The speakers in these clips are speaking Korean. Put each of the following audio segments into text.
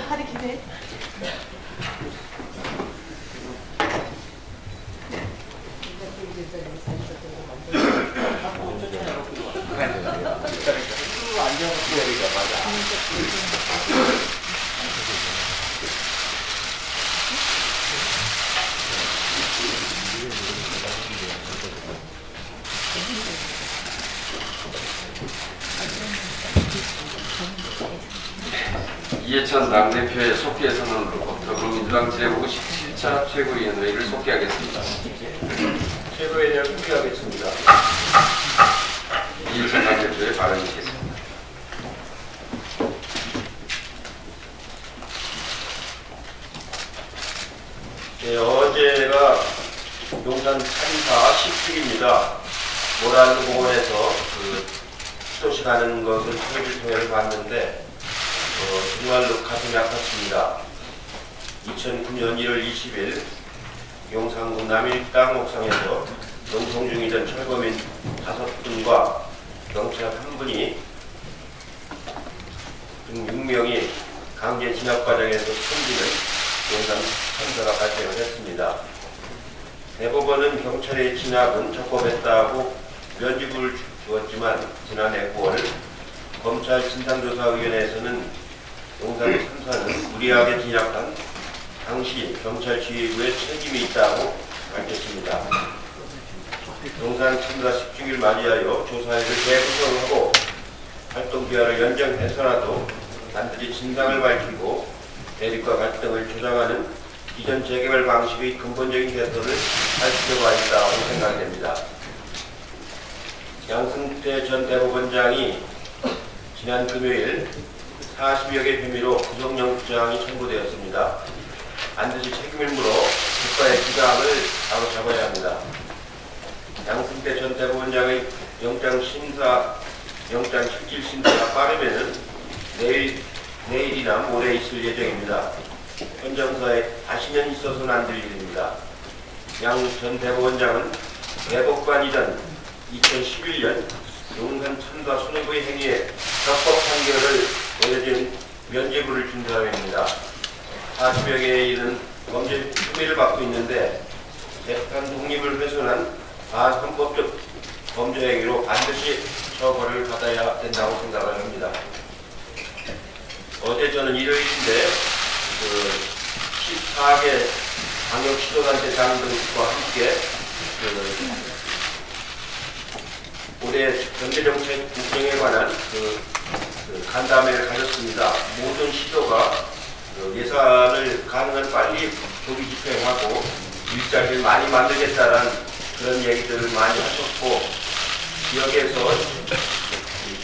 팔이 기네. 이해찬 당대표의 속기의 선언으로 더불어민주당 제57차 최고위원회의를 속기하겠습니다. 최고위원회를 속기하겠습니다. 이해찬 당대표의 발언이 있겠습니다. 네, 어제가 용산 참사 10주기입니다. 모란공원에서 수도시 가는 것을 텔레비전을 봤는데 정말로 가슴이 아팠습니다. 2009년 1월 20일 용산구 남일당 옥상에서 농성 중이던 철거민 5분과 경찰 1분이 등 6명이 강제 진압 과정에서 숨지는 용산 참사가 발생을 했습니다. 대법원은 경찰의 진압은 적법했다고 면죄부를 주었지만 지난해 9월 검찰 진상조사위원회에서는 용산 참사는 무리하게 진압한 당시 경찰 지휘부의 책임이 있다고 밝혔습니다. 용산 참사 10주기를 맞이하여 조사회를 재구성하고 활동기한을 연장해서라도 단순히 진상을 밝히고 대립과 갈등을 조장하는 기존 재개발 방식의 근본적인 개선을 할 필요가 있다고 생각됩니다. 양승태 전 대법원장이 지난 금요일 40여 개 혐의로 구속영장이 청구되었습니다. 반드시 책임을 물어 국가의 지각을 바로 잡아야 합니다. 양승태 전 대법원장의 영장 실질 심사가 빠르면은 내일이나 모레 있을 예정입니다. 현 정사에 다시는 있어서는 안 될 일입니다. 양 전 대법원장은 대법관이던 2011년 용산 참사 순회부의 행위에 적법 판결을 내려진 면죄부를 준 사람입니다. 40여 개에 이른 범죄 혐의를 받고 있는데 재판 독립을 훼손한 반헌법적 범죄 행위로 반드시 처벌을 받아야 된다고 생각을 합니다. 어제 저는 일요일인데 14개 방역시도단체장들과 함께 올해 경제정책 운영에 관한 간담회를 가졌습니다. 모든 시도가 예산을 가능한 빨리 조기 집행하고 일자리를 많이 만들겠다는 그런 얘기들을 많이 하셨고, 지역에서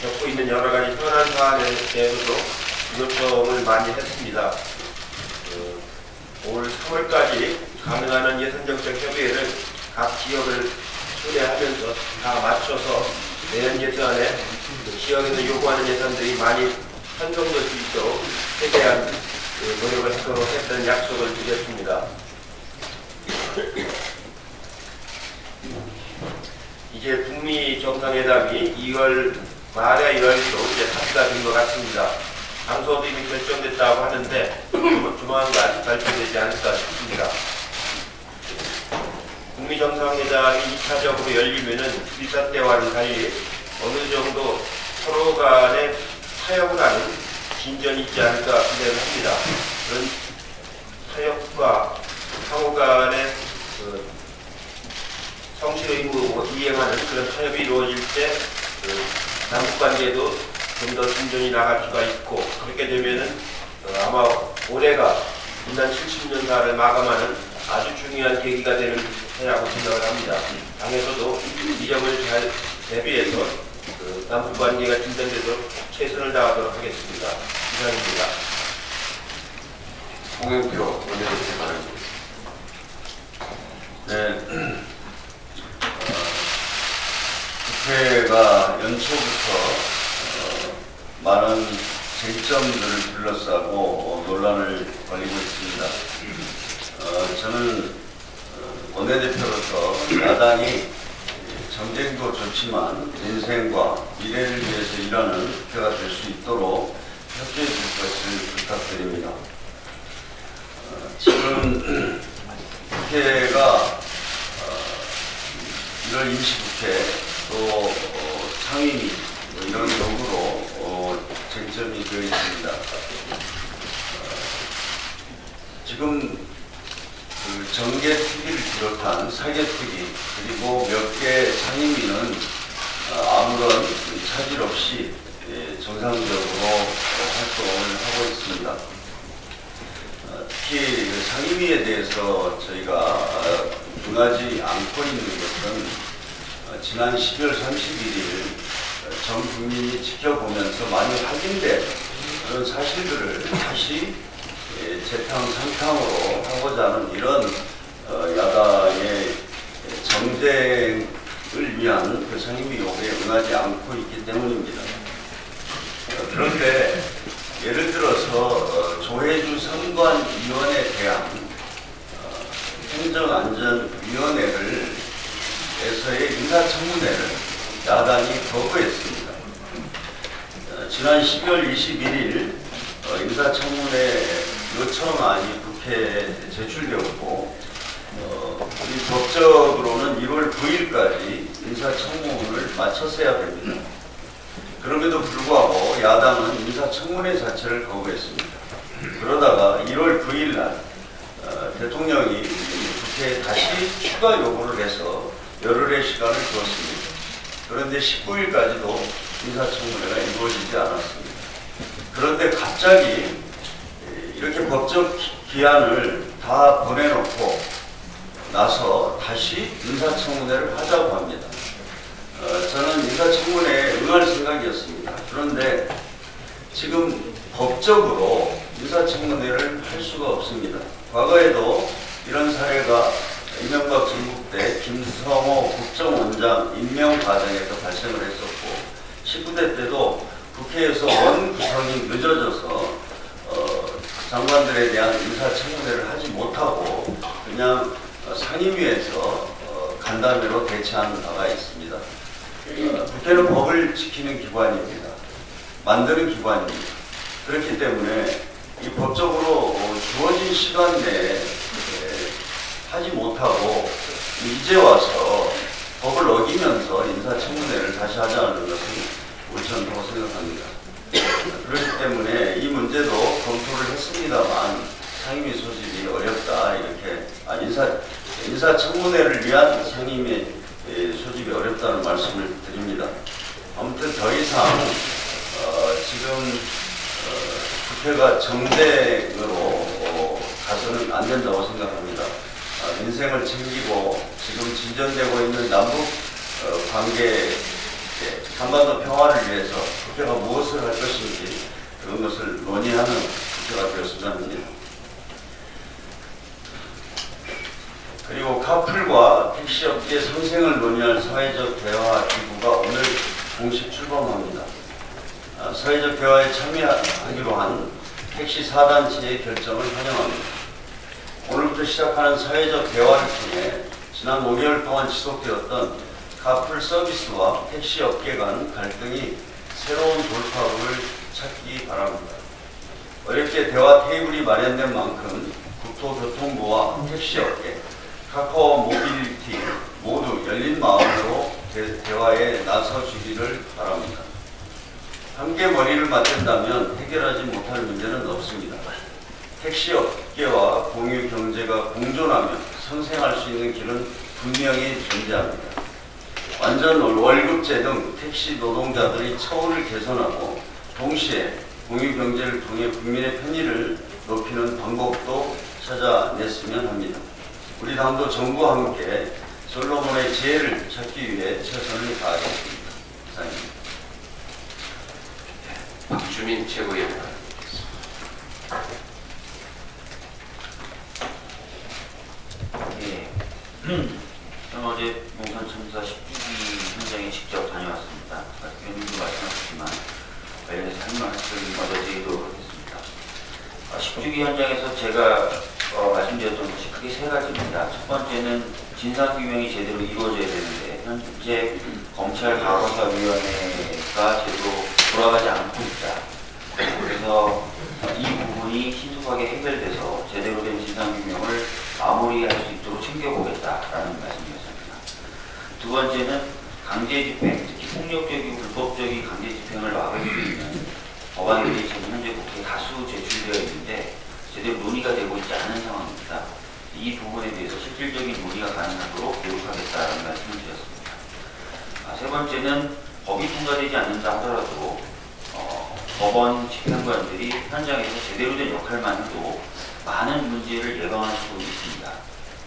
겪고 있는 여러 가지 현안 사안에 대해서도 요청을 많이 했습니다. 올 3월까지 가능한 한 예산정책 협의회를 각 지역을 초대하면서 다 맞춰서 내년 예산에 지역에서 요구하는 예산들이 많이 편성될 수 있도록 최대한 노력을 하도록 했던 약속을 드렸습니다. 이제 북미 정상회담이 2월 말에 1월로 이제 합의가 된 것 같습니다. 장소도 이미 결정됐다고 하는데 조만간 발표되지 않을까 싶습니다. 북미 정상회담이 2차적으로 열리면은 1차 때와는 달리 어느 정도 서로 간에 타협을 하는 진전이 있지 않을까 기대를 합니다. 그런 타협과 상호 간의 성실 의무 이행하는 그런 타협이 이루어질 때 남북관계도 좀 더 진전이 나갈 수가 있고, 그렇게 되면은 아마 올해가 지난 70년사를 마감하는 아주 중요한 계기가 되는 해라고 생각을 합니다. 당에서도 이 점을 잘 대비해서 남북관계가 진전되도록 최선을 다하도록 하겠습니다. 이상입니다. 홍영표 원내대표 발언입니다. 네. 국회가 연초부터 많은 쟁점들을 둘러싸고 논란을 벌이고 있습니다. 저는 원내대표로서 야당이 정쟁도 좋지만 민생과 미래를 위해서 일하는 국회가 될 수 있도록 협조해 줄 것을 부탁드립니다. 지금 국회가 1월 임시국회 또 상임위 이런 요구로 쟁점이 되어 있습니다. 지금 그 정개특위를 비롯한 사개특위 그리고 몇 개 상임위는 아무런 차질 없이 정상적으로 활동을 하고 있습니다. 특히 그 상임위에 대해서 저희가 응하지 않고 있는 것은 지난 12월 31일 전 국민이 지켜보면서 많이 확인된 그런 사실들을 다시 재탕 상탕으로 하고자 하는 이런 야당의 정쟁을 위한 그 상임위 요구에 응하지 않고 있기 때문입니다. 그런데 예를 들어서 조혜주 선관위원에 대한 행정안전위원회를 에서의 인사청문회를 야당이 거부했습니다. 지난 12월 21일 인사청문회 요청안이 국회에 제출되었고 법적으로는 1월 9일까지 인사청문을 마쳤어야 됩니다. 그럼에도 불구하고 야당은 인사청문회 자체를 거부했습니다. 그러다가 1월 9일 날 대통령이 국회에 다시 추가 요구를 해서 열흘의 시간을 주었습니다. 그런데 19일까지도 인사청문회가 이루어지지 않았습니다. 그런데 갑자기 이렇게 법적 기한을 다 보내놓고 나서 다시 인사청문회를 하자고 합니다. 저는 인사청문회에 응할 생각이었습니다. 그런데 지금 법적으로 인사청문회를 할 수가 없습니다. 과거에도 이런 사례가 이명박 정부 때 김성호 국정원장 임명 과정에서 발생을 했었고 19대 때도 국회에서 원 구성이 늦어져서 장관들에 대한 인사청문회를 하지 못하고 그냥 상임위에서 간담회로 대체한 바가 있습니다. 국회는 법을 지키는 기관입니다. 만드는 기관입니다. 그렇기 때문에 이 법적으로 주어진 시간 내에 하지 못하고 이제 와서 법을 어기면서 인사청문회를 다시 하자는 것은 옳지 않다고 생각합니다. 그렇기 때문에 이 문제도 검토를 했습니다만 상임위 소집이 어렵다 이렇게 인사청문회를 위한 상임위 소집이 어렵다는 말씀을 드립니다. 아무튼 더 이상 지금 국회가 정쟁으로 가서는 안 된다고 생각합니다. 민생을 챙기고 지금 진전되고 있는 남북 관계 한반도 평화를 위해서 국회가 무엇을 할 것인지 그런 것을 논의하는 국회가 되었으면 합니다. 그리고 카풀과 택시업계 상생을 논의할 사회적 대화 기구가 오늘 공식 출범합니다. 사회적 대화에 참여하기로 한 택시 4단체의 결정을 환영합니다. 오늘부터 시작하는 사회적 대화를 통해 지난 5개월 동안 지속되었던 카풀 서비스와 택시 업계 간 갈등이 새로운 돌파구를 찾기 바랍니다. 어렵게 대화 테이블이 마련된 만큼 국토교통부와 택시 업계, 카카오 모빌리티 모두 열린 마음으로 대화에 나서주기를 바랍니다. 함께 머리를 맞댄다면 해결하지 못할 문제는 없습니다. 택시 업계와 공유 경제가 공존하며 성생할 수 있는 길은 분명히 존재합니다. 완전 월급제 등 택시 노동자들의 처우를 개선하고 동시에 공유 경제를 통해 국민의 편의를 높이는 방법도 찾아냈으면 합니다. 우리 당도 정부와 함께 솔로몬의 지혜를 찾기 위해 최선을 다하겠습니다. 이상입니다. 박주민 최고위원. 예. 저는 어제 몽산 참사 10주기 현장에 직접 다녀왔습니다. 의원님도 말씀하셨지만 관련해서 할 말씀을 먼저 드리도록 하겠습니다. 10주기 현장에서 제가 말씀드렸던 것이 크게 세 가지입니다. 첫 번째는 진상규명이 제대로 이루어져야 되는데 현재 검찰 과거사위원회가 제대로 돌아가지 않고 있다. 그래서 이 부분이 신속하게 해결돼서 제대로 된 진상규명을 마무리할 수 있도록 챙겨보겠다라는 말씀이었습니다. 두 번째는 강제집행, 특히 폭력적이고 불법적인 강제집행을 막을 수 있는 법안들이 지금 현재 국회에 다수 제출되어 있는데 제대로 논의가 되고 있지 않은 상황입니다. 이 부분에 대해서 실질적인 논의가 가능하도록 노력하겠다는 말씀을 드렸습니다. 세 번째는 법이 통과되지 않는다 하더라도 법원 집행관들이 현장에서 제대로 된 역할만 해도 많은 문제를 예방할 수 있습니다.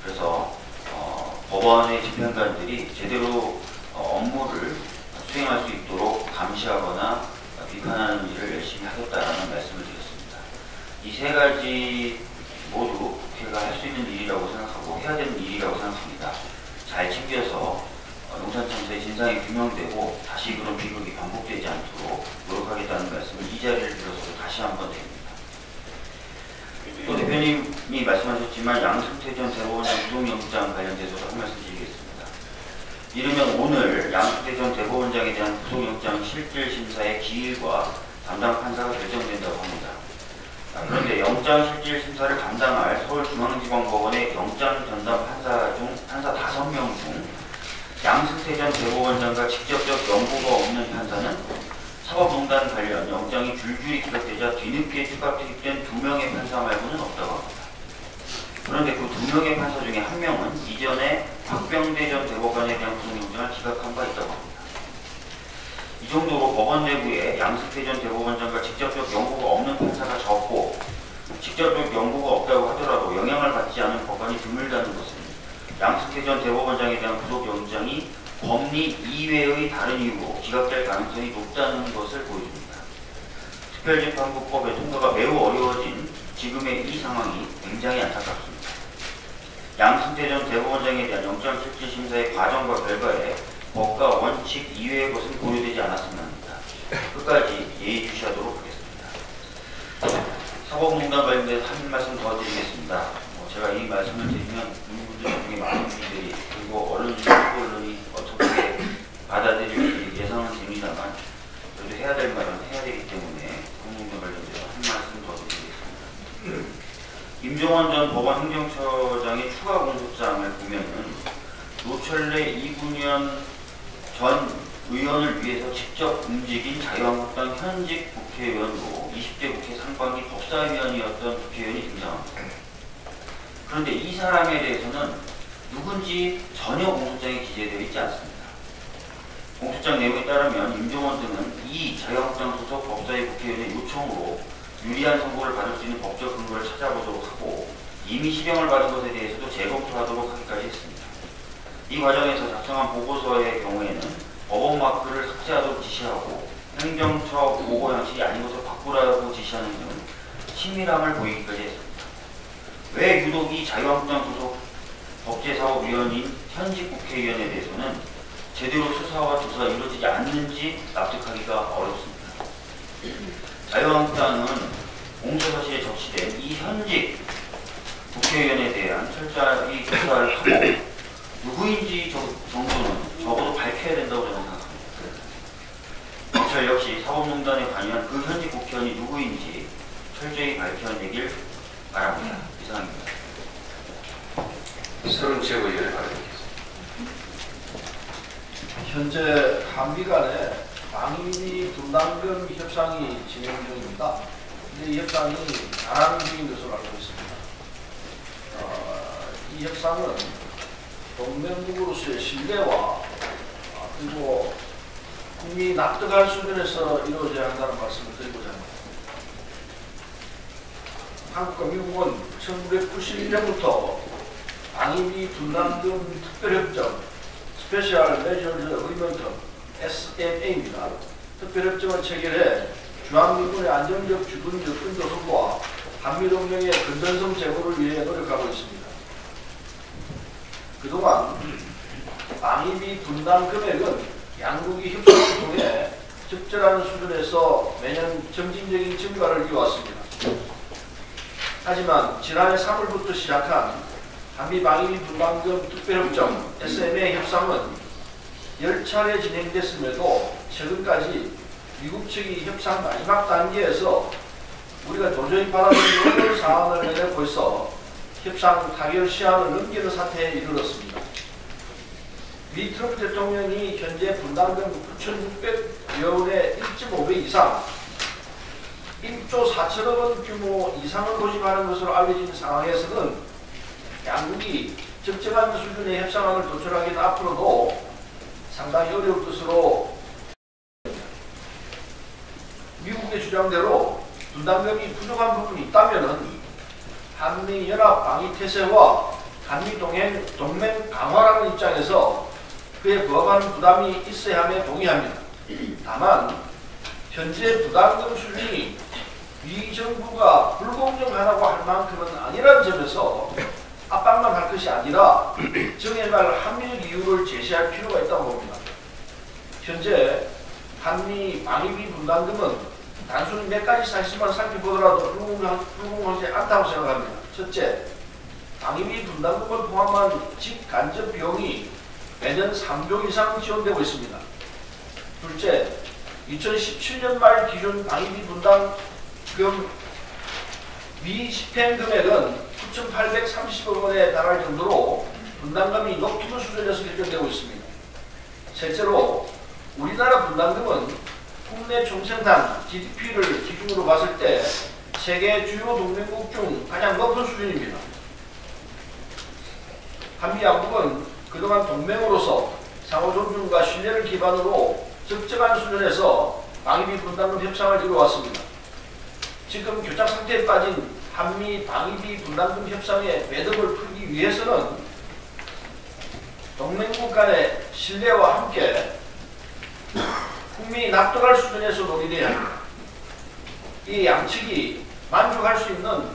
그래서 법원의 집행관들이 제대로 업무를 수행할 수 있도록 감시하거나 비판하는 일을 열심히 하겠다는 말씀을 드렸습니다. 이 세 가지 모두 국회가 할 수 있는 일이라고 생각하고 해야 되는 일이라고 생각합니다. 잘 챙겨서 농산참사의 진상이 규명되고 다시 그런 비극이 반복되지 않도록 노력하겠다는 말씀을 이 자리를 빌어서 다시 한번 드립니다. 또 대표님이 말씀하셨지만 양승태 전 대법원장 구속영장 관련돼서도 한 말씀 드리겠습니다. 이르면 오늘 양승태 전 대법원장에 대한 구속영장 실질심사의 기일과 담당 판사가 결정된다고 합니다. 그런데 영장실질심사를 담당할 서울중앙지방법원의 영장전담 판사 중 판사 5명 중 양승태 전 대법원장과 직접적 연고가 없는 판사는 사법농단 관련 영장이 줄줄이 기각되자 뒤늦게 추가 투입된 2명의 판사 말고는 없다고 합니다. 그런데 그 2명의 판사 중에 1명은 이전에 박병대 전 대법관에 대한 구속영장을 기각한 바 있다고 합니다. 이 정도로 법원 내부에 양승태 전 대법원장과 직접적 연고가 없는 판사가 적고 직접적 연고가 없다고 하더라도 영향을 받지 않은 법관이 드물다는 것은 양승태 전 대법원장에 대한 구속영장이 법리 이외의 다른 이유로 기각될 가능성이 높다는 것을 보여줍니다. 특별재판부법의 통과가 매우 어려워진 지금의 이 상황이 굉장히 안타깝습니다. 양승태 전 대법원장에 대한 영장실질심사의 과정과 결과에 법과 원칙 이외의 것은 고려되지 않았으면 합니다. 끝까지 예의주시하도록 하겠습니다. 사법농단 관련돼서 한 말씀 더 드리겠습니다. 제가 이 말씀을 드리면 국민분들 중에 많은 분들이 그리고 언론이 어떻게 받아들일지 예상은 됩니다만 그래도 해야 될 말은 해야 되기 때문에 사법농단 관련돼서 한 말씀 더 드리겠습니다. 임종원 전 법원 행정처장의 추가 공소장을 보면은 노철래 이군현 전 의원을 위해서 직접 움직인 자유한국당 현직 국회의원으로 20대 국회 상반기 법사위원이었던 국회의원이 등장합니다. 그런데 이 사람에 대해서는 누군지 전혀 공소장에 기재되어 있지 않습니다. 공소장 내용에 따르면 임종원 등은 이 자유한국당 소속 법사위 국회의원의 요청으로 유리한 선고를 받을 수 있는 법적 근거를 찾아보도록 하고 이미 실형을 받은 것에 대해서도 재검토하도록 하기까지 했습니다. 이 과정에서 작성한 보고서의 경우에는 법원 마크를 삭제하도록 지시하고 행정처 보고 형식이 아닌 것을 바꾸라고 지시하는 등 친밀함을 보이기까지 했습니다. 왜 유독 이 자유한국당 소속 법제사법위원인 현직 국회의원에 대해서는 제대로 수사와 조사가 이루어지지 않는지 납득하기가 어렵습니다. 자유한국당은 공소사실에 적시된 이 현직 국회의원에 대한 철저히 조사를 하고 누구인지 정도는 적어도 밝혀야 된다고 저는 생각합니다. 경찰 역시 사법농단에 관여한 그 현직 국회의원이 누구인지 철저히 밝혀내길 바랍니다. 이상입니다. 서른 최고위원의 발언입니다. 현재 한미 간에 방위비 분담금 협상이 진행 중입니다. 근데 이 협상이 가랑 중인 것으로 알고 있습니다. 이 협상은 동맹국으로서의 신뢰와 그리고 국민이 납득할 수준에서 이루어져야 한다는 말씀을 드리고자 합니다. 한국과 미국은 1991년부터 방위비 분담금 특별협정 스페셜 메저드 어그리먼트 SMA입니다. 특별협정을 체결해 주한미군의 안정적 주둔적 인도 선보와 한미동맹의 건전성 제고를 위해 노력하고 있습니다. 그동안 방위비 분담 금액은 양국이 협상을 통해 적절한 수준에서 매년 점진적인 증가를 이어왔습니다. 하지만 지난해 3월부터 시작한 한미방위비 분담금 특별협정 SMA 협상은 10차례 진행됐음에도 최근까지 미국 측이 협상 마지막 단계에서 우리가 도저히 받아들이기 어려운 사안을 내놓고 있어 협상 타결 시한을 넘기는 사태에 이르렀습니다. 미 트럼프 대통령이 현재 분담금 9,600여 원의 1.5배 이상 1조 4천억 원 규모 이상을 고집하는 것으로 알려진 상황에서는 양국이 적정한 수준의 협상안을 도출하기는 앞으로도 상당히 어려울 것으로 미국의 주장대로 분담금이 부족한 부분이 있다면 한미연합 방위태세와 한미동맹 강화라는 입장에서 그에 부합하는 부담이 있어야 함에 동의합니다. 다만 현재 부담금 수준이 미 정부가 불공정하다고 할 만큼은 아니라는 점에서 압박만 할 것이 아니라 정해갈 합리적 이유를 제시할 필요가 있다고 봅니다. 현재 한미 방위비 분담금은 단순히 몇 가지 사실만 살펴보더라도 불공정하지 않다고 생각합니다. 첫째, 방위비 분담금을 포함한 직간접 비용이 매년 3조 이상 지원되고 있습니다. 둘째, 2017년 말 기준 방위비 분담금 미 집행 금액은 9,830억 원에 달할 정도로 분담금이 높은 수준에서 결정되고 있습니다. 셋째로 우리나라 분담금은 국내 총생산 GDP를 기준으로 봤을 때 세계 주요 동맹국 중 가장 높은 수준입니다. 한미 양국은 그동안 동맹으로서 상호 존중과 신뢰를 기반으로 적정한 수준에서 방위비 분담금 협상을 이루어왔습니다. 지금 교착 상태에 빠진 한미 방위비 분담금 협상의 매듭을 풀기 위해서는 동맹국 간의 신뢰와 함께 국민이 납득할 수준에서 논의돼야 합니다. 이 양측이 만족할 수 있는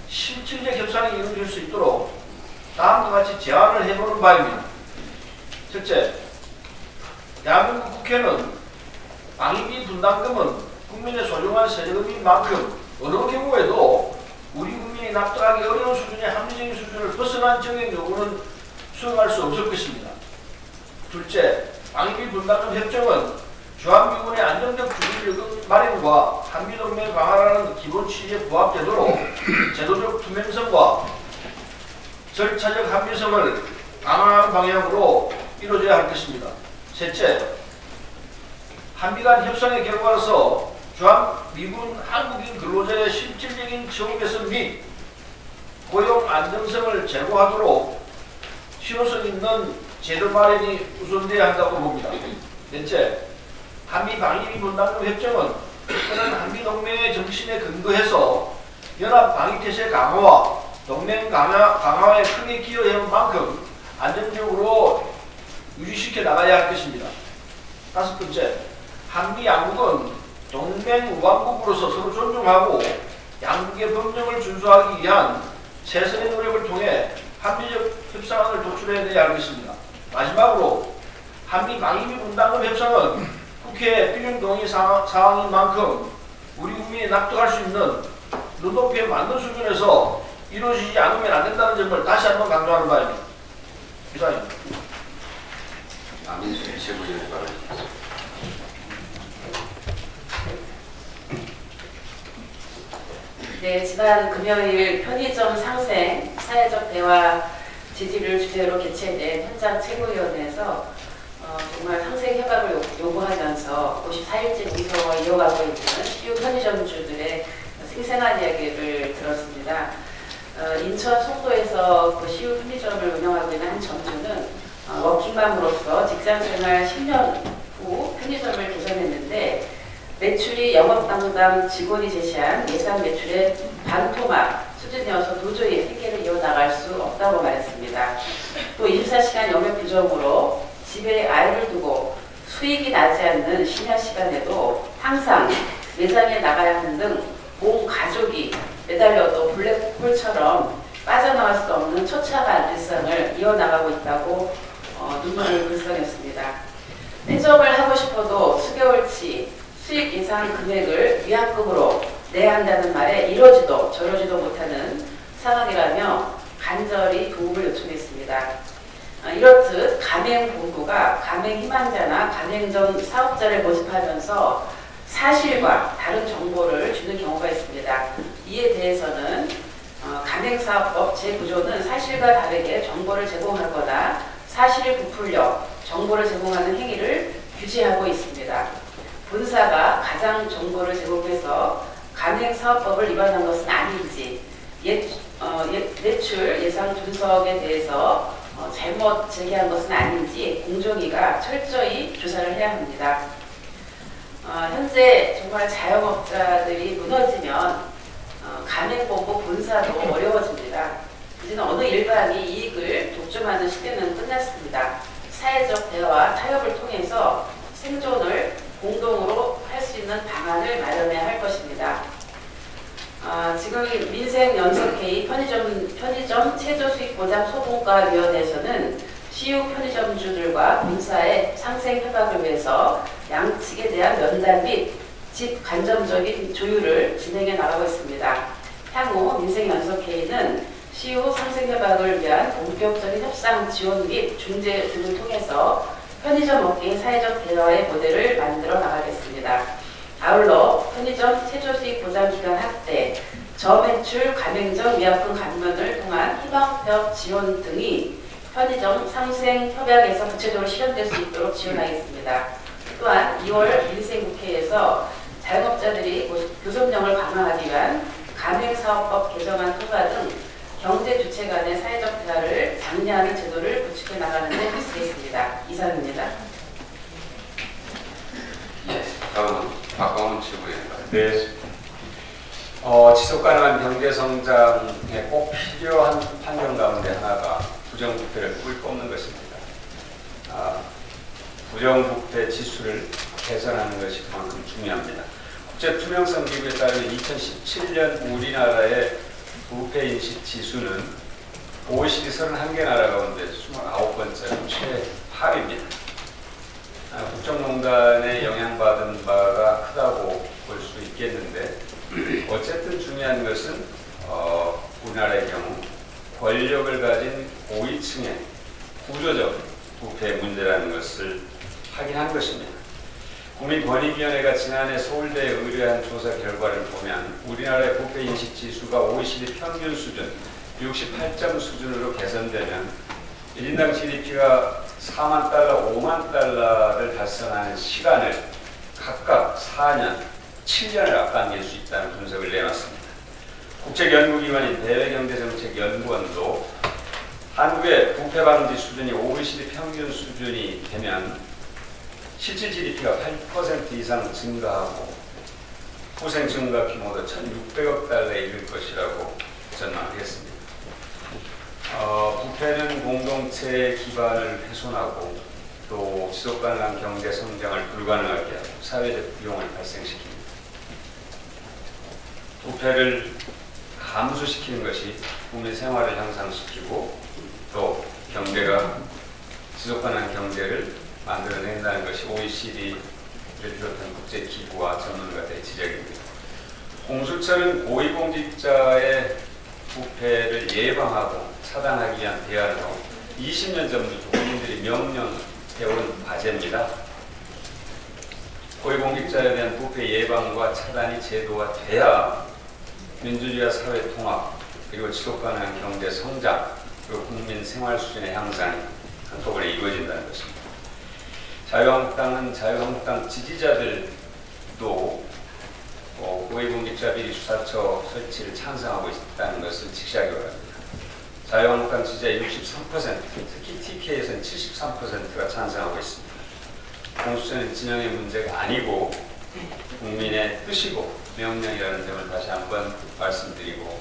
실질적 협상이 이루어질 수 있도록 다음과 같이 제안을 해보는 바입니다. 첫째, 대한민국 국회는 방위비 분담금은 국민의 소중한 세금인 만큼 어느 경우에도 우리 국민이 납득하기 어려운 수준의 합리적인 수준을 벗어난 정액 요구는 수용할 수 없을 것입니다. 둘째, 방위비 분담금 협정은 주한미군의 안정적 주둔 마련과 한미동맹 강화라는 기본 취지에 부합되도록 제도적 투명성과 절차적 합리성을 강화하는 방향으로 이루어져야 할 것입니다. 셋째, 한미 간 협상의 결과로서 주한미군 한국인 근로자의 실질적인 처우 개선 및 고용 안정성을 제고하도록 실효성 있는 제도 마련이 우선되어야 한다고 봅니다. 넷째, 한미 방위비 분담금 협정은 특별한 한미 동맹의 정신에 근거해서 연합 방위태세 강화와 동맹 강화에 크게 기여해온 만큼 안정적으로 유지시켜 나가야 할 것입니다. 다섯 번째, 한미 양국은 동맹 우방국으로서 서로 존중하고 양국의 법령을 준수하기 위한 최선의 노력을 통해 합리적 협상안을 도출해내야 할 것입니다. 마지막으로 한미 방위비 분담금 협상은 국회의 필요 동의 사항인 만큼 우리 국민이 납득할 수 있는 눈높이에 맞는 수준에서 이루어지지 않으면 안 된다는 점을 다시 한번 강조하는 바입니다. 이상입니다. 남인수 최고위원님 바랍니다. 네, 지난 금요일 편의점 상생 사회적 대화 지지를 주제로 개최된 현장 최고위원회에서 정말 상생 협약을 요구하면서 54일째 운동을 이어가고 있는 CU 편의점주들의 생생한 이야기를 들었습니다. 인천 송도에서 그 CU 편의점을 운영하고 있는 한 점주는 워킹맘으로서 직장생활 10년 후 편의점을 개설했는데 매출이 영업담당 직원이 제시한 예상 매출의 반토막 수준이어서 도저히 생계를 이어나갈 수 없다고 말했습니다. 또 24시간 영업 규정으로 집에 아이를 두고 수익이 나지 않는 심야 시간에도 항상 매장에 나가야 하는 등 온 가족이 매달려도 블랙홀처럼 빠져나갈 수 없는 처참한 일상을 이어나가고 있다고 눈물을 글썽였습니다. 폐점을 하고 싶어도 수개월치 수익 예상 금액을 위약금으로 내야 한다는 말에 이러지도 저러지도 못하는 상황이라며 간절히 도움을 요청했습니다. 이렇듯 가맹본부가 가맹 희망자나 가맹점 사업자를 모집하면서 사실과 다른 정보를 주는 경우가 있습니다. 이에 대해서는 가맹사업법 제9조는 사실과 다르게 정보를 제공하거나 사실을 부풀려 정보를 제공하는 행위를 규제하고 있습니다. 본사가 가장 정보를 제공해서 가맹사업법을 위반한 것은 아닌지, 매출 예상 분석에 대해서 잘못 제기한 것은 아닌지 공정위가 철저히 조사를 해야 합니다. 현재 정말 자영업자들이 무너지면 가맹본부 본사도 어려워집니다. 이제는 어느 일방이 이익을 독점하는 시대는 끝났습니다. 사회적 대화와 타협을 통해서 생존을 공동으로 할 수 있는 방안을 마련해야 할 것입니다. 지금 민생연석회의 편의점 최저수익보장소송가위원회에서는 CU 편의점주들과 본사의 상생협약을 위해서 양측에 대한 면담 및 직간접적인 조율을 진행해 나가고 있습니다. 향후 민생연석회의는 CU 상생협약을 위한 본격적인 협상 지원 및 중재 등을 통해서 편의점 업계의 사회적 대화의 모델을 만들어 나가겠습니다. 아울러 편의점 최저수익보장기간 확대, 저매출 가맹점 위약금 감면을 통한 희망협 지원 등이 편의점 상생협약에서 구체적으로 실현될 수 있도록 지원하겠습니다. 또한 2월 민생국회에서 자영업자들이 교섭력을 강화하기 위한 가맹사업법 개정안 통과 등 경제 주체 간의 사회적 대화를 장려하는 제도를 구축해 나가는 데 필수겠습니다. 이상입니다. 예, 다음은 박광훈 최고위원입니다. 네. 지속 가능한 경제 성장에 꼭 필요한 환경 가운데 하나가 부정부패를 꿀뽑는 것입니다. 부정부패 지수를 개선하는 것이 그만큼 중요합니다. 국제투명성 기구에 따르면 2017년 우리나라의 부패인식 지수는 OECD 31개 나라 가운데 29번째로 최하위입니다. 국정농단에 영향받은 바가 크다고 볼 수 있겠는데 어쨌든 중요한 것은 우리나라의 경우 권력을 가진 고위층의 구조적 부패 문제라는 것을 확인한 것입니다. 국민권익위원회가 지난해 서울대에 의뢰한 조사 결과를 보면 우리나라의 부패인식 지수가 OECD 평균 수준 68점 수준으로 개선되면 1인당 GDP가 4만 달러, 5만 달러를 달성하는 시간을 각각 4년, 7년을 앞당길 수 있다는 분석을 내놨습니다. 국책연구기관인 대외경제정책연구원도 한국의 부패 방지 수준이 OECD 평균 수준이 되면 실질 GDP가 8% 이상 증가하고 후생 증가 규모도 1,600억 달러에 이를 것이라고 전망했습니다. 부패는 공동체의 기반을 훼손하고 또 지속가능한 경제 성장을 불가능하게 하고 사회적 비용을 발생시킵니다. 부패를 감소시키는 것이 국민 생활을 향상시키고 또 경제가 지속가능한 경제를 만들어낸다는 것이 OECD를 비롯한 국제기구와 전문가들의 지적입니다. 공수처는 고위공직자의 부패를 예방하고 차단하기 위한 대안으로 20년 전부터 국민들이 명령해온 과제입니다. 고위공직자에 대한 부패 예방과 차단이 제도화돼야 민주주의와 사회 통합, 그리고 지속가능한 경제 성장, 그리고 국민 생활 수준의 향상이 한꺼번에 이루어진다는 것입니다. 자유한국당은 자유한국당 지지자들도 고위공직자 비리 수사처 설치를 찬성하고 있다는 것을 직시하기 바랍니다. 자유한국당 지지자의 63%, 특히 TK에서는 73%가 찬성하고 있습니다. 공수처는 진영의 문제가 아니고 국민의 뜻이고 명령이라는 점을 다시 한번 말씀드리고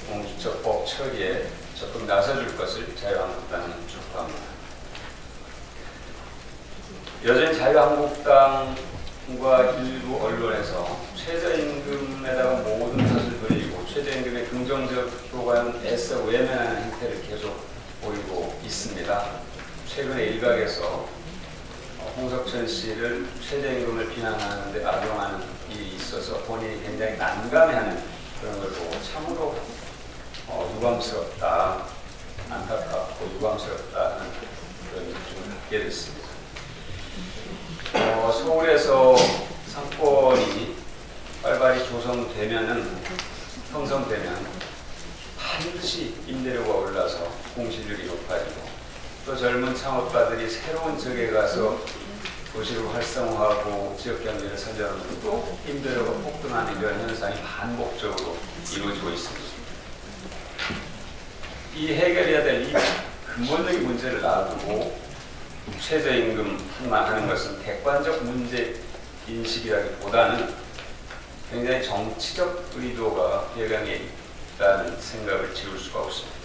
공수처법 처리에 적극 나서줄 것을 자유한국당은 촉구합니다. 여전히 자유한국당과 일부 언론에서 최저임금에다가 모든 탓을 돌리고 최저임금의 긍정적 효과는 애써 외면하는 행태를 계속 보이고 있습니다. 최근에 일각에서 홍석천 씨를 최저임금을 비난하는데 악용하는 일이 있어서 본인이 굉장히 난감해하는 그런 걸 보고 참으로 유감스럽다, 안타깝고 유감스럽다는 그런 느낌을 갖게 됐습니다. 서울에서 상권이 빨리빨리 형성되면 반드시 임대료가 올라서 공실률이 높아지고 또 젊은 창업가들이 새로운 지역에 가서 도시를 활성화하고 지역 경제를 살려면 또 임대료가 폭등하는 이런 현상이 반복적으로 이루어지고 있습니다. 이 해결해야 될 이 근본적인 문제를 놔두고 최저임금만 하는 것은 객관적 문제 인식이라기보다는 굉장히 정치적 의도가 배경에 있다는 생각을 지울 수가 없습니다.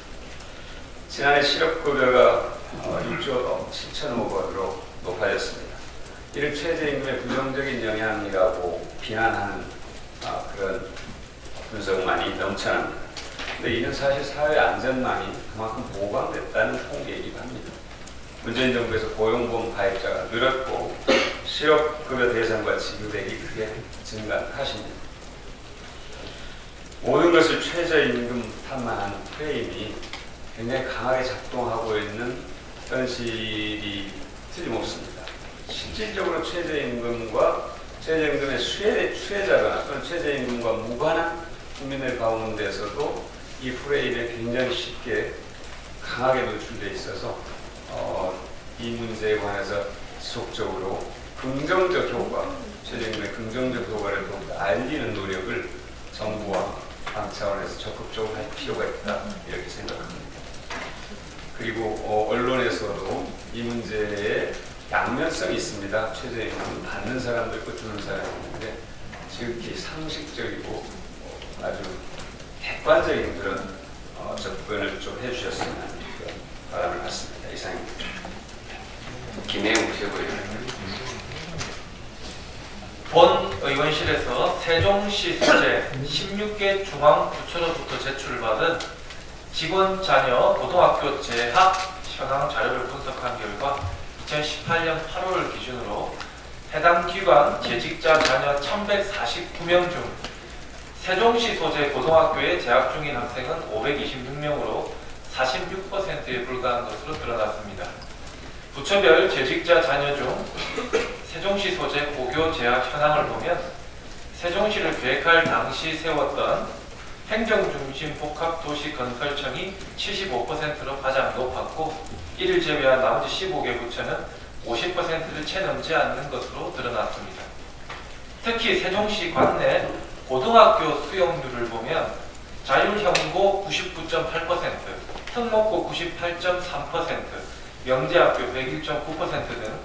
지난해 실업급여가 6조 7천억 원으로 높아졌습니다. 이를 최저임금의 부정적인 영향이라고 비난하는 그런 분석만이 넘쳐납니다. 그런데 이는 사실 사회 안전망이 그만큼 보강됐다는 통계이기도 합니다. 문재인 정부에서 고용보험 가입자가 늘었고 실업급여 대상과 지급액이 크게 증가한 탓입니다. 모든 것을 최저임금 탓만한 프레임이 굉장히 강하게 작동하고 있는 현실이 틀림없습니다. 실질적으로 최저임금의 수혜자거나 또는 최저임금과 무관한 국민들 가운데서도 이 프레임에 굉장히 쉽게 강하게 노출되어 있어서 이 문제에 관해서 지속적으로 긍정적 효과, 최저임금의 긍정적 효과를 더욱 알리는 노력을 정부와 당 차원에서 적극적으로 할 필요가 있다 이렇게 생각합니다. 그리고 언론에서도 이 문제에 양면성이 있습니다. 최저임금 받는 사람도 있고 주는 사람이 있는데 지극히 상식적이고 아주 객관적인 그런 접근을 좀 해주셨으면 하는 바람을 갖습니다. 이상입니다. 김혜웅 최고위원. 본 의원실에서 세종시 소재 16개 중앙부처로부터 제출받은 직원 자녀 고등학교 재학 현황 자료를 분석한 결과 2018년 8월 기준으로 해당 기관 재직자 자녀 1149명 중 세종시 소재 고등학교에 재학 중인 학생은 526명으로 46%에 불과한 것으로 드러났습니다. 부처별 재직자 자녀 중 세종시 소재 고교 재학 현황을 보면 세종시를 계획할 당시 세웠던 행정중심 복합도시건설청이 75%로 가장 높았고 이를 제외한 나머지 15개 부처는 50%를 채 넘지 않는 것으로 드러났습니다. 특히 세종시 관내 고등학교 수용률을 보면 자율형고 99.8%, 특목고 98.3%, 명제학교 101.9% 등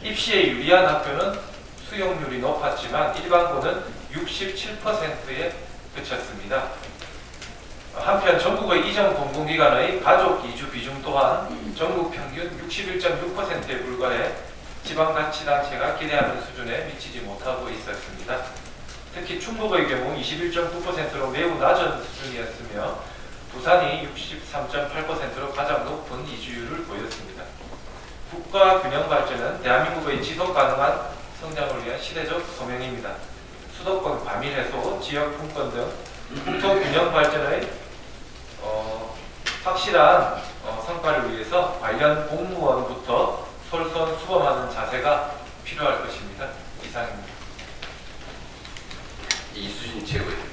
입시에 유리한 학교는 수용률이 높았지만 일반고는 67%에 그쳤습니다. 한편 전국의 이전 공공기관의 가족 이주 비중 또한 전국 평균 61.6%에 불과해 지방자치단체가 기대하는 수준에 미치지 못하고 있었습니다. 특히 충북의 경우 21.9%로 매우 낮은 수준이었으며 부산이 63.8%로 가장 높은 이주율을 보였습니다. 국가 균형 발전은 대한민국의 지속 가능한 성장을 위한 시대적 소명입니다. 수도권 과밀 해소, 지역 분권 등 국토 균형 발전의 확실한 성과를 위해서 관련 공무원부터 솔선수범하는 자세가 필요할 것입니다. 이상입니다. 이수진 최고위원.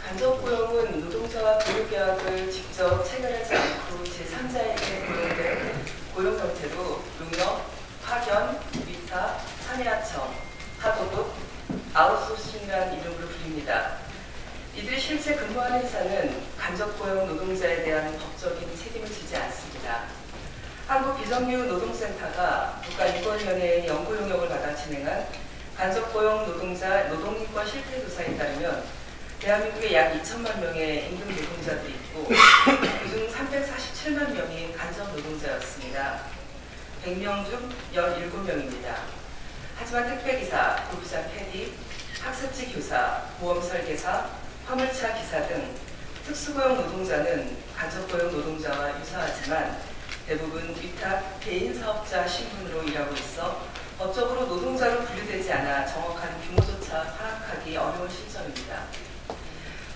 간접고용은 노동자와 교육계약을 직접 체결하지 않고 제3자에게 고용된 고용 형태로 농협, 파견, 위탁, 사내하청, 하도급, 아웃소싱이라는 이름으로 불립니다. 이들이 실제 근무하는 회사는 간접고용 노동자에 대한 법적인 책임을 지지 않습니다. 한국비정규노동센터가 국가인권위원회의 연구 용역을 받아 진행한 간접고용 노동자 노동인권 실태조사에 따르면 대한민국에 약 2천만 명의 임금 노동자들이 있고 그중 347만 명이 간접 노동자였습니다. 100명 중 17명입니다. 하지만 택배기사, 골프장 캐디, 학습지 교사, 보험 설계사, 화물차 기사 등 특수고용 노동자는 간접고용 노동자와 유사하지만 대부분 위탁 개인 사업자 신분으로 일하고 있어 법적으로 노동자로 분류되지 않아 정확한 규모조차 파악하기 어려운 시점입니다.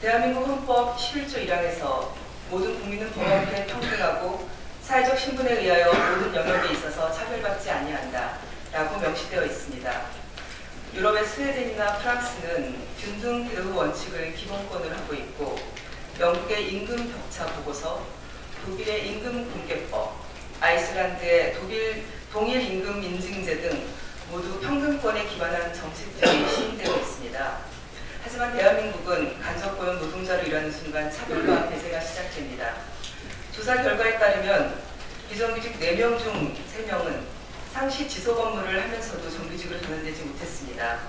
대한민국 헌법 11조 1항에서 모든 국민은 법 앞에 평등하고 사회적 신분에 의하여 모든 영역에 있어서 차별받지 아니한다 라고 명시되어 있습니다. 유럽의 스웨덴이나 프랑스는 균등 대우 원칙을 기본권으로 하고 있고 영국의 임금 격차 보고서, 독일의 임금 공개법, 아이슬란드의 동일 임금 인증제 등 모두 평등권에 기반한 정책들이 시행되고 있습니다. 하지만 대한민국은 간접고용 노동자로 일하는 순간 차별과 배제가 시작됩니다. 조사 결과에 따르면 비정규직 4명 중 3명은 상시 지속 업무를 하면서도 정규직으로 전환되지 못했습니다.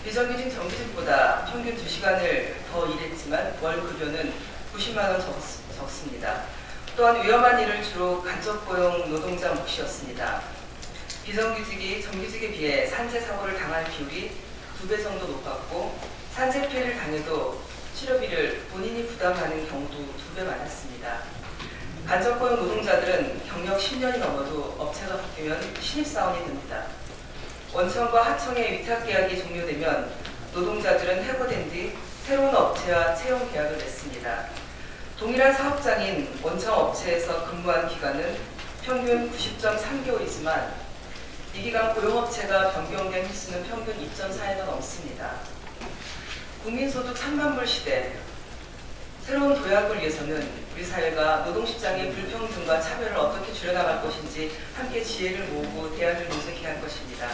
비정규직 정규직보다 평균 2시간을 더 일했지만 월 급여는 90만 원 적습니다. 또한 위험한 일을 주로 간접고용 노동자 몫이었습니다. 비정규직이 정규직에 비해 산재 사고를 당할 비율이 2배 정도 높았고 산재 피해를 당해도 치료비를 본인이 부담하는 경우도 2배 많았습니다. 간접고용 노동자들은 경력 10년이 넘어도 업체가 바뀌면 신입사원이 됩니다. 원청과 하청의 위탁계약이 종료되면 노동자들은 해고된 뒤 새로운 업체와 채용 계약을 맺습니다. 동일한 사업장인 원청 업체에서 근무한 기간은 평균 90.3개월이지만 이 기간 고용업체가 변경된 횟수는 평균 2.4회가 넘습니다. 국민소득 3만 불 시대, 새로운 도약을 위해서는 우리 사회가 노동시장의 불평등과 차별을 어떻게 줄여나갈 것인지 함께 지혜를 모으고 대안을 모색해야 할 것입니다.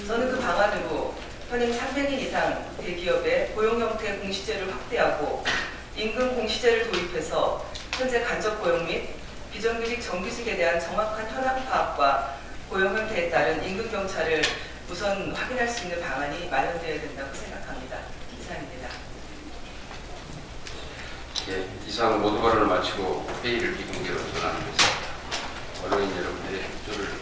저는 그 방안으로 현행 300인 이상 대기업의 고용 형태 공시제를 확대하고 임금 공시제를 도입해서 현재 간접고용 및 비정규직 정규직에 대한 정확한 현황 파악과 고용 형태에 따른 임금 경차를 우선 확인할 수 있는 방안이 마련되어야 된다고 생각합니다. 이상입니다. 예, 이상 모두 발언을 마치고 회의를 비공개로 전환하겠습니다. 언론인 여러분들의 협조를